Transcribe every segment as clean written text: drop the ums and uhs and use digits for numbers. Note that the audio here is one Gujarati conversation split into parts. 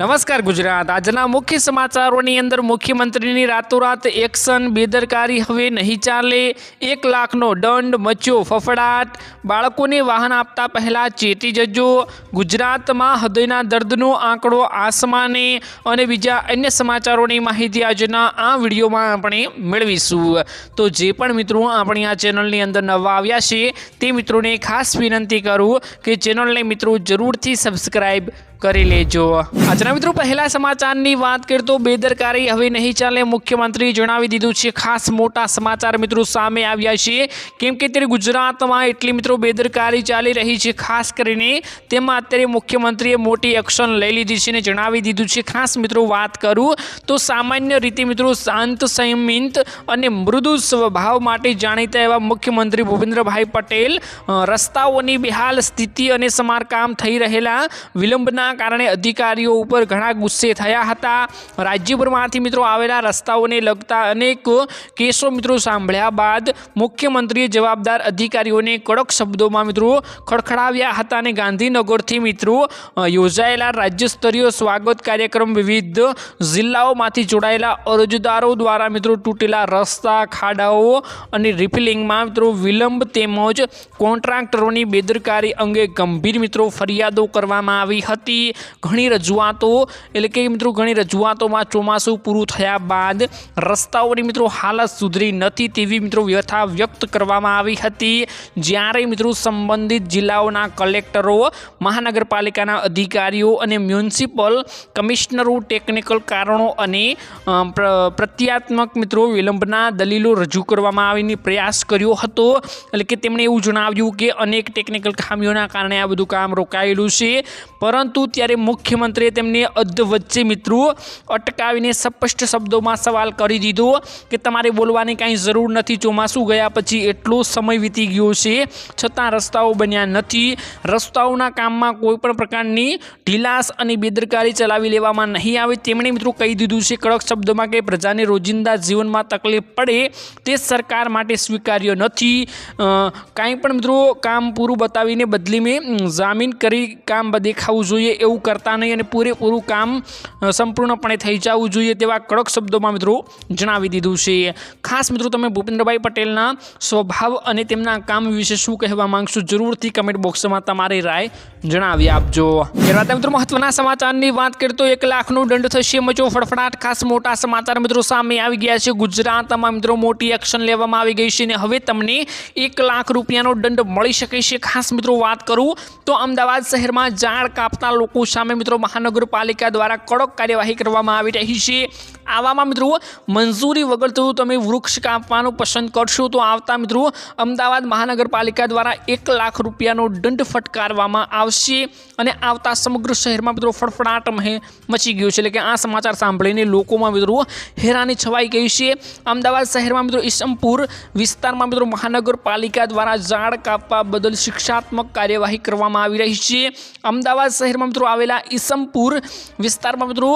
નમસ્કાર ગુજરાત। આજના મુખ્ય સમાચારોની અંદર મુખ્યમંત્રીની રાતોરાત એક્શન, બેદરકારી હવે નહીં ચાલે, 1 લાખનો દંડ, મચ્યો ફફડાટ, બાળકોને વાહન આપતા પહેલા ચેતી જજો, ગુજરાતમાં હૃદયના દર્દનો આંકડો આસમાને અને બીજા અન્ય સમાચારોની માહિતી આજના આ વિડીયોમાં આપણે મેળવીશું। તો જે પણ મિત્રો આપણી આ ચેનલની અંદર નવા આવ્યા છે તે મિત્રોને ખાસ વિનંતી કરું કે ચેનલને મિત્રો જરૂરથી સબસ્ક્રાઇબ કરી લેજો। આજના મિત્રો પહેલા સમાચારની વાત કરીએ તો બેદરકારી હવે નહીં ચાલે, મુખ્યમંત્રીએ જણાવી દીધું છે। ખાસ મોટા સમાચાર મિત્રો સામે આવ્યા છે, કેમ કે અત્યારે ગુજરાતમાં એટલી મિત્રો બેદરકારી ચાલી રહી છે, ખાસ કરીને તેમાં અત્યારે મુખ્યમંત્રીએ મોટી એક્શન લઈ લીધી છે અને જણાવી દીધું છે। ખાસ મિત્રો વાત કરું તો સામાન્ય રીતે મિત્રો શાંત, સંયમિત અને મૃદુ સ્વભાવ માટે જાણીતા એવા મુખ્યમંત્રી ભૂપેન્દ્રભાઈ પટેલ રસ્તાઓની બેહાલ સ્થિતિ અને સમારકામ થઈ રહેલા વિલંબના કારણે અધિકારીઓ ઉપર ઘણા ગુસ્સે થયા હતા। રાજ્યભરમાંથી મિત્રો આવેલા રસ્તાઓને લગતા અનેક કેસો મિત્રો સાંભળ્યા બાદ મુખ્યમંત્રીએ જવાબદાર અધિકારીઓને કડક શબ્દોમાં મિત્રો ખડખડાવ્યા હતા અને ગાંધીનગરથી મિત્રો યોજાયેલા રાજ્યસ્તરીય સ્વાગત કાર્યક્રમ વિવિધ જિલ્લાઓમાંથી જોડાયેલા અરજદારો દ્વારા મિત્રો તૂટેલા રસ્તા, ખાડાઓ અને રિફિલિંગમાં મિત્રો વિલંબ તેમજ કોન્ટ્રાક્ટરોની બેદરકારી અંગે ગંભીર મિત્રો ફરિયાદો કરવામાં આવી હતી। ઘણી રજૂઆતો એટલે કે મિત્રો ઘણી રજૂઆતોમાં ચોમાસું પૂરું થયા બાદ રસ્તાઓની મિત્રો હાલત સુધરી નથી તેવી મિત્રો વ્યથા વ્યક્ત કરવામાં આવી હતી। જ્યારે મિત્રો સંબંધિત જિલ્લાઓના કલેક્ટરો, મહાનગરપાલિકાના અધિકારીઓ અને મ્યુનિસિપલ કમિશનરો ટેકનિકલ કારણો અને પ્રત્યાત્મક મિત્રો વિલંબના દલીલો રજૂ કરવામાં આવીને પ્રયાસ કર્યો હતો। એટલે કે તેમણે એવું જણાવ્યું કે અનેક ટેકનિકલ ખામીઓના કારણે આ બધું કામ રોકાયેલું છે, પરંતુ ત્યારે મુખ્યમંત્રીએ તેમને અધ વચ્ચે મિત્રો અટકાવીને સ્પષ્ટ શબ્દોમાં સવાલ કરી દીધો કે તમારે બોલવાની કાંઈ જરૂર નથી, ચોમાસું ગયા પછી એટલો સમય વીતી ગયો છે છતાં રસ્તાઓ બન્યા નથી। રસ્તાઓના કામમાં કોઈપણ પ્રકારની ઢીલાસ અને બેદરકારી ચલાવી લેવામાં નહીં આવે। તેમણે મિત્રો કહી દીધું છે કડક શબ્દોમાં કે પ્રજાને રોજિંદા જીવનમાં તકલીફ પડે તે સરકાર માટે સ્વીકાર્ય નથી। કાંઈ પણ મિત્રો કામ પૂરું બતાવીને બદલી મેં જામીન કરી કામ દેખાવું જોઈએ એવું કરતા નહીં અને પૂરેપૂરું કામ સંપૂર્ણપણે થઈ જવું જોઈએ તેવા કડક શબ્દોમાં મિત્રો જણાવી દીધું છે। ખાસ મિત્રો તમે ભૂપેન્દ્રભાઈ પટેલના સ્વભાવ અને તેમના કામ વિશે શું કહેવા માંગશો, જરૂરથી કમેન્ટ બોક્સમાં તમારી રાય જણાવી આપજો। ત્યારબાદ મિત્રો મહત્વના સમાચારની વાત કરીએ તો 1 લાખનો દંડ થશે, મચો ફફડાટ। ખાસ મોટા સમાચાર મિત્રો સામે આવી ગયા છે। ગુજરાતમાં મિત્રો મોટી એક્શન લેવામાં આવી ગઈ છે અને હવે તમને 1 લાખ રૂપિયાનો દંડ મળી શકે છે। ખાસ મિત્રો વાત કરું તો અમદાવાદ શહેરમાં ઝાડ કાપતા લોકો સામે મિત્રો મહાનગરપાલિકા દ્વારા કડક કાર્યવાહી કરવામાં આવી રહી છે। આવામાં મિત્રો મંજૂરી વગર જો તમે વૃક્ષ કાપવાનું પસંદ કરશો તો આવતા મિત્રો અમદાવાદ મહાનગરપાલિકા દ્વારા 1 લાખ રૂપિયાનો દંડ ફટકારવામાં આવશે અને આવતા સમગ્ર શહેરમાં મિત્રો ફફડાટ મચી ગયો છે। એટલે કે આ સમાચાર સાંભળીને લોકોમાં મિત્રો હેરાની છવાઈ ગઈ છે। અમદાવાદ શહેરમાં મિત્રો ઈસમપુર વિસ્તારમાં મિત્રો મહાનગરપાલિકા દ્વારા ઝાડ કાપવા બદલ શિક્ષાત્મક કાર્યવાહી કરવામાં આવી રહી છે। અમદાવાદ શહેરમાં મિત્રો આવેલા ઈસમપુર વિસ્તારમાં મિત્રો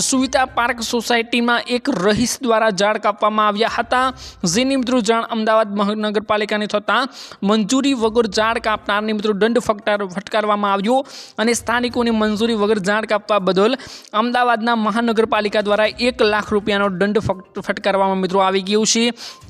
સુવિધા પાર્ક સોસાયટીમાં એક રહીશ દ્વારા ઝાડ કાપવામાં આવ્યા હતા, જેની મિત્રો જાણ અમદાવાદ મહાનગરપાલિકાને થતાં મંજૂરી વગર ઝાડ કાપનારને મિત્રો દંડ ફટકારવામાં આવ્યો અને સ્થાનિકોની મંજૂરી વગર ઝાડ કાપવા બદલ અમદાવાદના મહાનગરપાલિકા દ્વારા 1 લાખ રૂપિયાનો દંડ ફટકારવામાં મિત્રો આવી ગયો છે।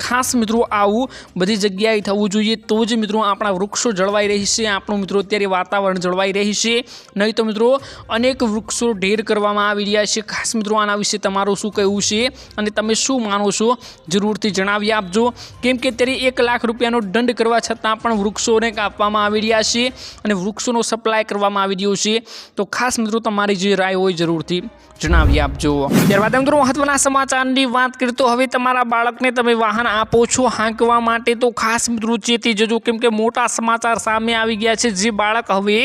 ખાસ મિત્રો આવું બધી જગ્યાએ થવું જોઈએ તો જ મિત્રો આપણા વૃક્ષો જળવાઈ રહી છે, આપણું મિત્રો અત્યારે વાતાવરણ જળવાઈ રહી છે, નહીં તો મિત્રો અનેક વૃક્ષો ઢેર કરવામાં આવી રહ્યા છે। ખાસ મિત્રો આના વિશે તમારું શું કહેવું છે અને તમે શું માનો છો જરૂરથી જણાવી આપજો, કેમ કે અત્યારે 1 લાખ રૂપિયાનો દંડ કરવા છતાં પણ વૃક્ષોને કાપવામાં આવી રહ્યા છે અને વૃક્ષોનો સપ્લાય કરવામાં આવી રહ્યો છે। તો ખાસ મિત્રો તમારી જે રાય હોય જરૂરથી જણાવી આપજો। ત્યારબાદ મિત્રો મહત્વના સમાચારની વાત કરીએ તો હવે તમારા બાળકને તમે વાહન આપો છો હાંકવા માટે તો ખાસ મિત્રો ચેતી જજો, કેમ કે મોટા સમાચાર સામે આવી ગયા છે। જે બાળક હવે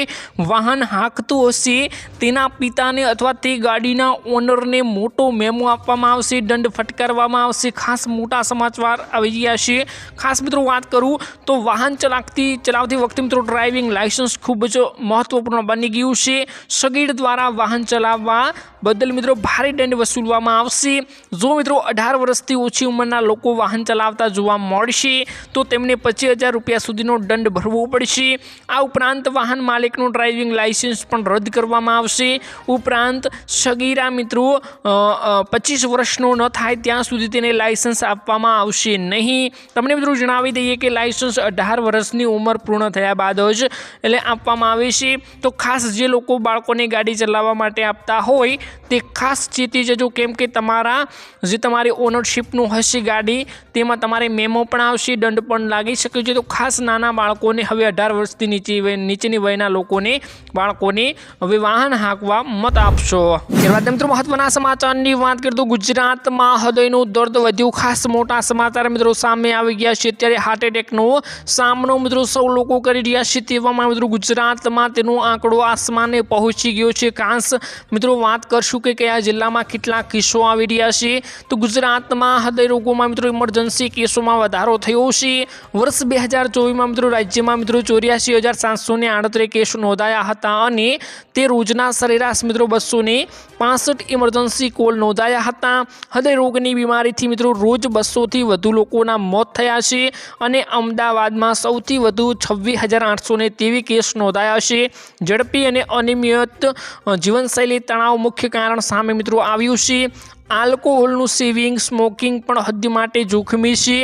વાહન હાંકતું હશે તેના પિતાને અથવા તે ગાડીના ઓનરને મોટો મેમો ઇનામો આપવામાં આવશે, દંડ ફટકારવામાં આવશે। ખાસ મોટા સમાચાર આવી રહ્યા છે। ખાસ મિત્રો વાત કરું તો વાહન ચલાવતી વખતે મિત્રો ડ્રાઇવિંગ લાયસન્સ ખૂબ જ મહત્વપૂર્ણ બની ગયું છે। સગીર દ્વારા વાહન ચલાવવા બદલ મિત્રો ભારે દંડ વસૂલવામાં આવશે। જો મિત્રો 18 વર્ષથી ઓછી ઉંમરના લોકો વાહન ચલાવતા જોવા મળશે તો તેમને 25,000 રૂપિયા સુધીનો દંડ ભરવો પડશે। આ ઉપરાંત વાહન માલિકનું ડ્રાઇવિંગ લાયસન્સ પણ રદ કરવામાં આવશે। ઉપરાંત સગીરા મિત્રો 25 વર્ષનો ન થાય ત્યાં સુધી તેને લાયસન્સ આપવામાં આવશે નહીં। તમને મિત્રો જણાવી દઈએ કે લાયસન્સ 18 વર્ષની ઉંમર પૂર્ણ થયા બાદ જ આપવામાં આવે છે। તો ખાસ જે લોકો બાળકોને ગાડી ચલાવવા માટે આપતા હોય તે ખાસ ચેતી જજો, કેમ કે તમારી ઓનરશિપનું હશે ગાડી તેમાં તમારે મેમો પણ આવશે, દંડ પણ લાગી શકે છે। તો ખાસ નાના બાળકોને હવે 18 વર્ષથી નીચેની વયના બાળકોને હવે વાહન હાંકવા મત આપશો। ત્યારબાદ મિત્રો મહત્વના સમાચારની વાત કરીએ તો ગુજરાતમાં હૃદયનું દર્દ વધ્યું। ખાસ મોટા સમાચાર મિત્રો સામે આવી ગયા છે। ત્યારે હાર્ટ એટેકનો સામનો મિત્રો સૌ લોકો કરી રહ્યા છે, તેવામાં મિત્રો ગુજરાતમાં તેનો આંકડો આસમાને પહોંચી ગયો છે। ખાસ મિત્રો વાત કરશું કે કયા જિલ્લામાં કેટલા કેસો આવી રહ્યા છે। તો ગુજરાતમાં હૃદય રોગોમાં મિત્રો ઇમરજન્સી કેસોમાં વધારો થયો છે। વર્ષ 2024માં મિત્રો રાજ્યમાં મિત્રો 84,738 કેસો નોંધાયા હતા અને તે રોજના સરેરાશ મિત્રો 265 ઇમરજન્સી કોલ નોંધાયા હતા। હૃદય રોગની બીમારીથી મિત્રો રોજ 200થી વધુ લોકોના મોત થયા છે અને અમદાવાદમાં સૌથી વધુ 26,823 કેસ નોંધાયા છે। ઝડપી અને અનિયમિત જીવનશૈલી તણાવ મુખ્ય કારણ સામે મિત્રો આવ્યું છે। આલ્કોહોલનું સેવિંગ, સ્મોકિંગ પણ હદ માટે જોખમી છે।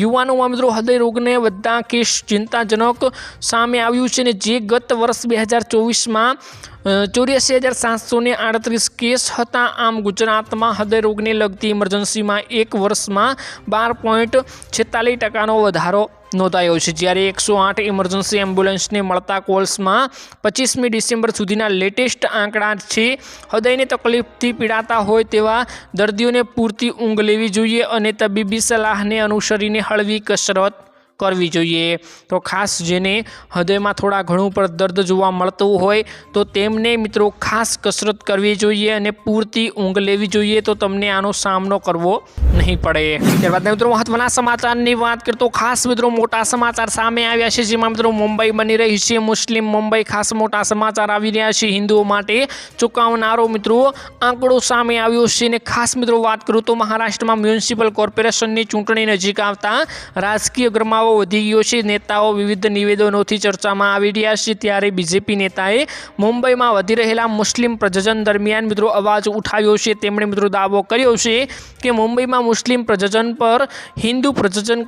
યુવાનોમાં મિત્રો હૃદય રોગને વધતા કેસ ચિંતાજનક સામે આવ્યું છે અને જે ગત વર્ષ 2024માં 84,738 કેસ હતા। આમ ગુજરાતમાં હૃદય રોગને લગતી ઇમરજન્સીમાં એક વર્ષમાં 12.46% વધારો નોંધાયો છે। જ્યારે 108 ઇમરજન્સી એમ્બ્યુલન્સને મળતા કોલ્સમાં 25મી ડિસેમ્બર સુધીના લેટેસ્ટ આંકડા છે। હૃદયની તકલીફથી પીડાતા હોય તેવા દર્દીઓને પૂરતી ઊંઘ લેવી જોઈએ અને તબીબી સલાહને અનુસરીને હળવી કસરત કરવી જોઈએ। તો ખાસ જેને હૃદયમાં થોડા ઘણું પર દર્દ જોવા મળતું હોય તો તેમને મિત્રો ખાસ કસરત કરવી જોઈએ અને પૂરતી ઊંઘ લેવી જોઈએ, તો તમને આનો સામનો કરવો નહીં પડે। ત્યારબાદ મિત્રો મહત્વના સમાચારની વાત કરીએ તો ખાસ મિત્રો મોટા સમાચાર સામે આવ્યા છે, જેમાં મિત્રો મુંબઈ બની રહી છે મુસ્લિમ મુંબઈ। ખાસ મોટા સમાચાર આવી રહ્યા છે, હિન્દુઓ માટે ચોંકાવનારો મિત્રો આંકડો સામે આવ્યો છે। અને ખાસ મિત્રો વાત કરું તો મહારાષ્ટ્રમાં મ્યુનિસિપલ કોર્પોરેશનની ચૂંટણી નજીક આવતા રાજકીય ગરમાવો વધી ગયો છે। નેતાઓ વિવિધ નિવેદનોથી ચર્ચામાં આવી રહ્યા છે। ત્યારે બીજેપી નેતાએ મુંબઈમાં વધી રહેલા મુસ્લિમ પ્રજનન દરમિયાન મિત્રો અવાજ ઉઠાવ્યો છે। તેમણે મિત્રો દાવો કર્યો છે કે મુંબઈમાં મુસ્લિમ પ્રજનન પર હિન્દુ પ્રજનન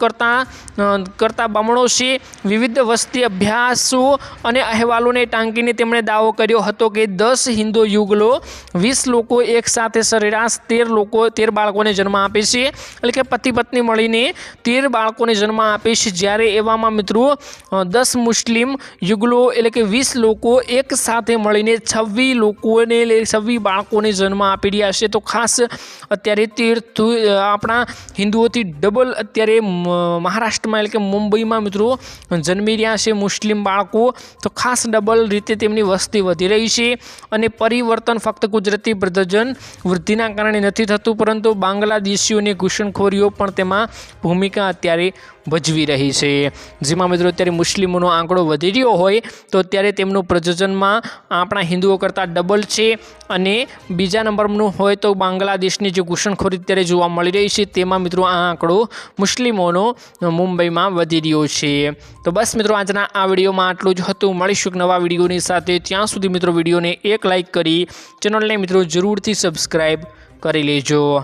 કરતા બમણો છે। વિવિધ વસ્તી અભ્યાસો અને અહેવાલોને ટાંકીને તેમણે દાવો કર્યો હતો કે 10 હિન્દુ યુગલો 20 લોકો એક સાથે સરેરાશ 13 બાળકોને જન્મ આપે છે, એટલે કે પતિ પત્ની મળીને 13 બાળકોને જન્મ આપે છે। જ્યારે એવામાં મિત્રો 10 મુસ્લિમ યુગલો એટલે કે 20 લોકો એક સાથે મળીને 26 બાળકોને જન્મ આપી રહ્યા છે। તો ખાસ અત્યારે આપણા હિન્દુઓથી ડબલ અત્યારે મહારાષ્ટ્રમાં એટલે કે મુંબઈમાં મિત્રો જન્મી રહ્યા છે મુસ્લિમ બાળકો। તો ખાસ ડબલ રીતે તેમની વસ્તી વધી રહી છે અને પરિવર્તન ફક્ત કુદરતી પ્રજનન વૃદ્ધિના કારણે નથી થતું, પરંતુ બાંગ્લાદેશીઓની ઘૂસણખોરીઓ પણ તેમાં ભૂમિકા અત્યારે ભજવી રહી છે। જેમાં મિત્રો અત્યારે મુસ્લિમોનો આંકડો વધી રહ્યો હોય તો અત્યારે તેમનું પ્રજનનમાં આપણા હિન્દુઓ કરતાં ડબલ છે અને બીજા નંબરનું હોય તો બાંગ્લાદેશની જે ઘૂસણખોરી અત્યારે જોવા મળી રહી છે તેમાં મિત્રો આ આંકડો મુસ્લિમોનો મુંબઈમાં વધી રહ્યો છે। તો બસ મિત્રો આજના આ વિડીયોમાં આટલું જ હતું। મળીશું નવા વિડીયોની સાથે, ત્યાં સુધી મિત્રો વિડીયોને એક લાઇક કરી ચેનલને મિત્રો જરૂરથી સબસ્ક્રાઈબ કરી લેજો।